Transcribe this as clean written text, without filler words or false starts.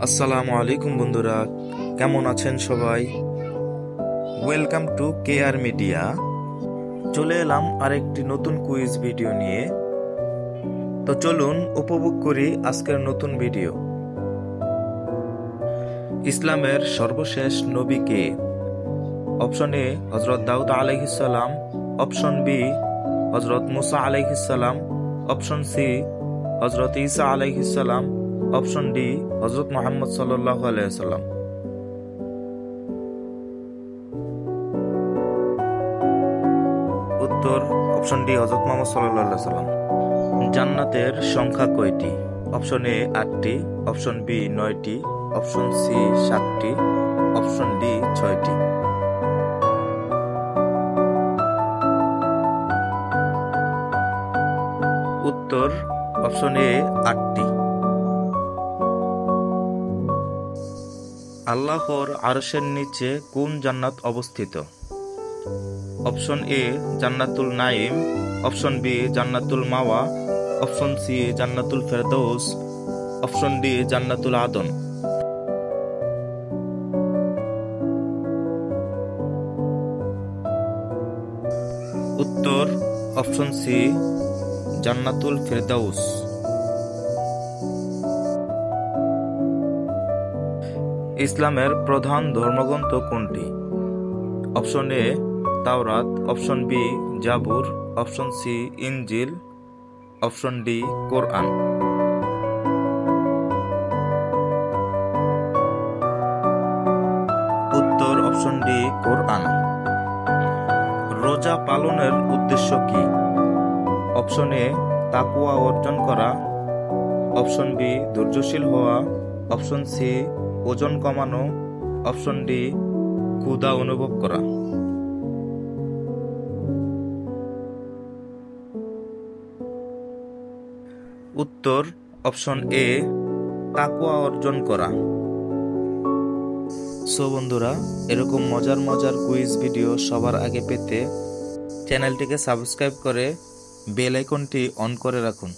আসসালামু আলাইকুম বন্ধুরা, কেমন আছেন সবাই? Welcome to KR media. চলে এলাম আরেকটি নতুন কুইজ ভিডিও নিয়ে। তো চলুন উপভোগ করি আজকের নতুন ভিডিও। ইসলামের সর্বশেষ নবী কে? অপশন এ হযরত দাউদ আলাইহিস সালাম, অপশন বি হযরত মুসা আলাইহিস সালাম, অপশন সি হযরত ঈসা আলাইহিস সালাম, অপশন ডি হযরত মুহাম্মদ সাল্লাল্লাহু আলাইহি ওয়াসাল্লাম। উত্তর অপশন ডি হযরত মুহাম্মদ সাল্লাল্লাহু আলাইহি ওয়াসাল্লাম। জান্নাতের সংখ্যা কয়টি? অপশন এ 8টি, অপশন বি 9টি, অপশন সি 7টি, অপশন ডি 6টি। উত্তর অপশন এ 8টি। আল্লাহর আরশের নিচে কোন জান্নাত অবস্থিত? অপশন এ জান্নাতুল নাঈম, অপশন বি জান্নাতুল মাওয়া, অপশন সি জান্নাতুল ফেরদৌস, অপশন ডি জান্নাতুল আদন। উত্তর অপশন সি জান্নাতুল ফেরদৌস। ইসলামের প্রধান ধর্মগ্রন্থ কোনটি? অপশন এ তাওরাত, অপশন বি জাবুর, অপশন সি ইনজিল, অপশন ডি কোরআন। উত্তর অপশন ডি কোরআন। রোজা পালনের উদ্দেশ্য কি? অপশন এ তাকওয়া অর্জন করা, অপশন বি ধৈর্যশীল হওয়া, অপশন সি ওজন কমানো, অপশন ডি ক্ষুধা অনুভব করা। উত্তর অপশন এ তাকওয়া অর্জন করা। সো বন্ধুরা, এরকম মজার মজার কুইজ ভিডিও সবার আগে পেতে চ্যানেলটিকে সাবস্ক্রাইব করে বেল আইকনটি অন করে রাখুন।